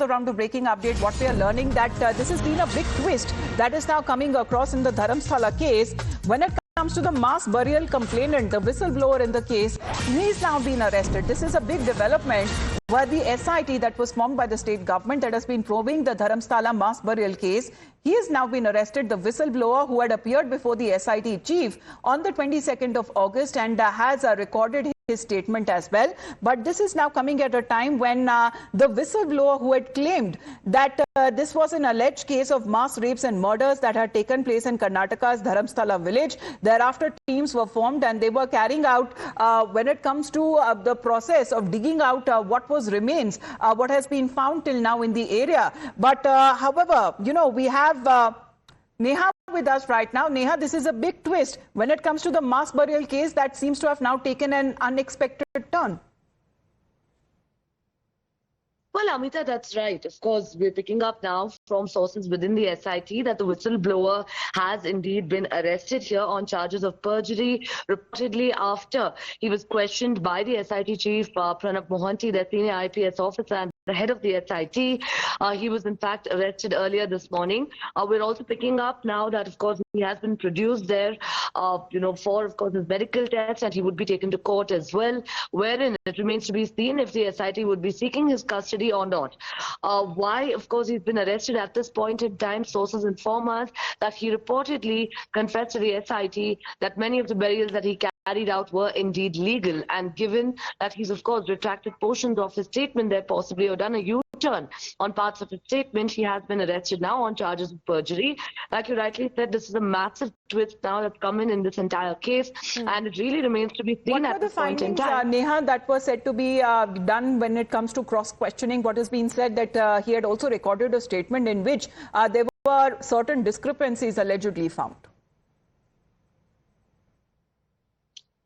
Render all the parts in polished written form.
round of breaking update, what we are learning that this has been a big twist that is now coming across in the Dharamsthala case. When it comes to the mass burial complainant, the whistleblower in the case, he's now been arrested. This is a big development where the SIT that was formed by the state government that has been probing the Dharamsthala mass burial case, he has now been arrested. The whistleblower who had appeared before the SIT chief on the 22nd of August and has recorded his statement as well. But this is now coming at a time when the whistleblower who had claimed that this was an alleged case of mass rapes and murders that had taken place in Karnataka's Dharamsthala village. Thereafter, teams were formed and they were carrying out, when it comes to the process of digging out what was remains, what has been found till now in the area. But however, you know, we have Neha with us right now. Neha, this is a big twist when it comes to the mass burial case that seems to have now taken an unexpected turn. Well, Amita, that's right. Of course, we're picking up now from sources within the SIT that the whistleblower has indeed been arrested here on charges of perjury, reportedly after he was questioned by the SIT chief, Pranab Mohanty, the senior IPS officer and the head of the SIT. He was in fact arrested earlier this morning. We're also picking up now that, of course, he has been produced there, for, of course, his medical test, and he would be taken to court as well, wherein it remains to be seen if the SIT would be seeking his custody or not. Why, of course, he's been arrested at this point in time. Sources inform us that he reportedly confessed to the SIT that many of the burials that he carried out were indeed legal, and given that he's, of course, retracted portions of his statement there possibly, or done a U-turn on parts of his statement, he has been arrested now on charges of perjury. Like you rightly said, this is a massive twist now that's come in this entire case, and it really remains to be seen at this point in time. Neha, that was said to be done when it comes to cross-questioning? What has been said that he had also recorded a statement in which there were certain discrepancies allegedly found.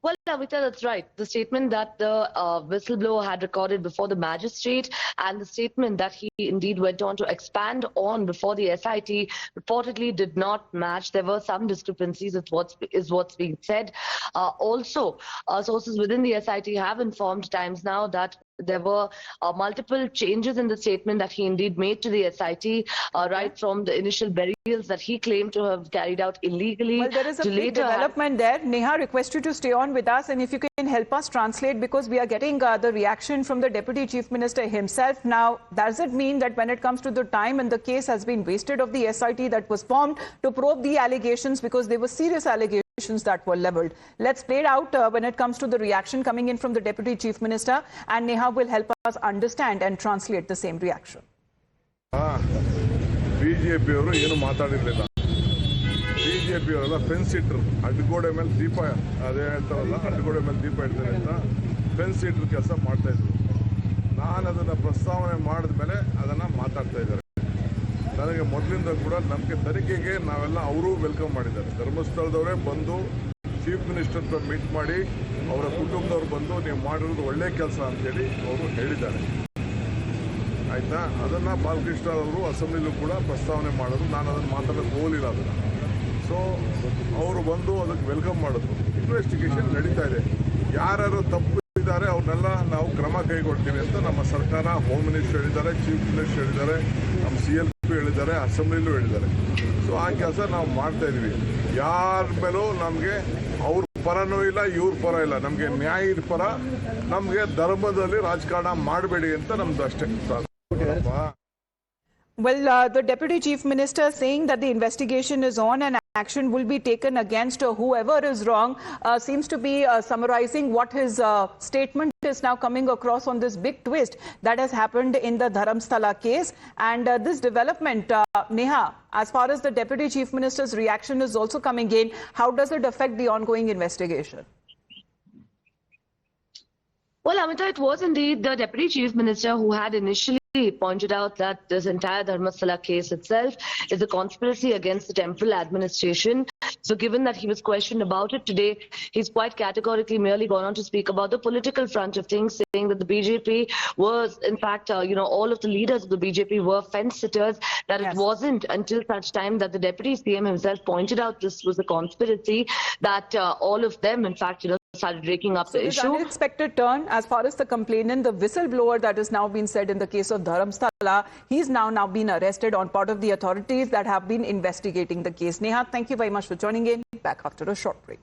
Well, Amita, that's right. The statement that the whistleblower had recorded before the magistrate and the statement that he indeed went on to expand on before the SIT reportedly did not match. There were some discrepancies, is what's being said. Also, sources within the SIT have informed Times Now that there were multiple changes in the statement that he indeed made to the SIT, right from the initial burials that he claimed to have carried out illegally. Well, there is a big development there. Neha, request you to stay on with us, and if you can help us translate, because we are getting the reaction from the Deputy Chief Minister himself. Now, does it mean that when it comes to the time and the case has been wasted of the SIT that was formed to probe the allegations, because they were serious allegations that were leveled? Let's play it out when it comes to the reaction coming in from the Deputy Chief Minister, and Neha will help us understand and translate the same reaction. BJP ಅವರು ಏನು ಮಾತಾಡಿರಲಿಲ್ಲ. BJP ಅವರೆಲ್ಲ fence ಇಟ್ರು, ಅಡ್ಡಗೋಡೆ ಮೇಲೆ ದೀಪ, ಅದೇ ಹೇಳ್ತಾರಲ್ಲ, ಅಡ್ಡಗೋಡೆ ಮೇಲೆ ದೀಪ ಇಡ್ತಾರೆ ಅಂತ ಫೆನ್ಸ್ ಇಟ್ರು ಕೆಲಸ ಮಾಡ್ತಾ ಇದ್ರು. ನಾನು ಅದನ್ನು ಪ್ರಸ್ತಾವನೆ ಮಾಡಿದ ಮೇಲೆ ಅದನ್ನು ಮಾತಾಡ್ತಾ ಇದ್ದಾರೆ. ನನಗೆ ಮೊದಲಿಂದ ಕೂಡ ನಮಗೆ ತನಿಖೆಗೆ ನಾವೆಲ್ಲ ಅವರು ವೆಲ್ಕಮ್ ಮಾಡಿದ್ದಾರೆ. ಧರ್ಮಸ್ಥಳದವರೇ ಬಂದು ಚೀಫ್ ಮಿನಿಸ್ಟರ್ ಹತ್ರ ಮೀಟ್ ಮಾಡಿ ಅವರ ಕುಟುಂಬದವ್ರು ಬಂದು ನೀವು ಮಾಡಿರೋದು ಒಳ್ಳೆ ಕೆಲಸ ಅಂತೇಳಿ ಅವರು ಹೇಳಿದ್ದಾರೆ. ಆಯಿತಾ? ಅದನ್ನು ಬಾಲಕೃಷ್ಣ ಅವರು ಅಸೆಂಬ್ಲಿಲೂ ಕೂಡ ಪ್ರಸ್ತಾವನೆ ಮಾಡೋದು, ನಾನು ಅದನ್ನು ಮಾತಾಡೋಕ್ಕೆ ಹೋಗಲಿಲ್ಲ ಅದನ್ನು. ಸೊ ಅವರು ಬಂದು ಅದಕ್ಕೆ ವೆಲ್ಕಮ್ ಮಾಡಿದ್ರು. ಇನ್ವೆಸ್ಟಿಗೇಷನ್ ನಡೀತಾ ಇದೆ. ಯಾರ್ಯಾರು ತಪ್ಪು ಇದ್ದಾರೆ ಅವ್ರನ್ನೆಲ್ಲ ನಾವು ಕ್ರಮ ಕೈಗೊಳ್ತೀವಿ ಅಂತ ನಮ್ಮ ಸರ್ಕಾರ, ಹೋಮ್ ಮಿನಿಸ್ಟರ್ ಹೇಳಿದ್ದಾರೆ, ಚೀಫ್ ಮಿನಿಸ್ಟರ್ ಹೇಳಿದ್ದಾರೆ, ನಮ್ಮ CLP ಹೇಳಿದ್ದಾರೆ, ಅಸೆಂಬ್ಲಿಲೂ ಹೇಳಿದ್ದಾರೆ. ಸೊ ಆ ಕೆಲಸ ನಾವು ಮಾಡ್ತಾ ಇದೀವಿ. ಯಾರ ಮೇಲೂ ನಮಗೆ ಅವ್ರ ಪರನೂ ಇಲ್ಲ, ಇವ್ರ ಪರ ಇಲ್ಲ, ನಮಗೆ ನ್ಯಾಯದ ಪರ, ನಮಗೆ ಧರ್ಮದಲ್ಲಿ ರಾಜಕಾರಣ ಮಾಡಬೇಡಿ ಅಂತ ನಮ್ದು ಅಷ್ಟೇ. Well, the Deputy Chief Minister saying that the investigation is on and action will be taken against whoever is wrong, seems to be summarizing what his statement is now coming across on this big twist that has happened in the Dharamsthala case. And this development, Neha, as far as the Deputy Chief Minister's reaction is also coming in, how does it affect the ongoing investigation? Well, Amita, it was indeed the Deputy Chief Minister who had initially pointed out that this entire Dharamsthala case itself is a conspiracy against the temple administration. So given that he was questioned about it today, he's quite categorically merely gone on to speak about the political front of things, saying that the BJP was, in fact, all of the leaders of the BJP were fence-sitters, that It wasn't until such time that the Deputy CM himself pointed out this was a conspiracy, that all of them, in fact, started raking up the This issue. unexpected turn as far as the complainant, the whistleblower that is now been said in the case of Dharamsthala, he's now been arrested on part of the authorities that have been investigating the case. Neha, thank you very much for joining in. Back after a short break.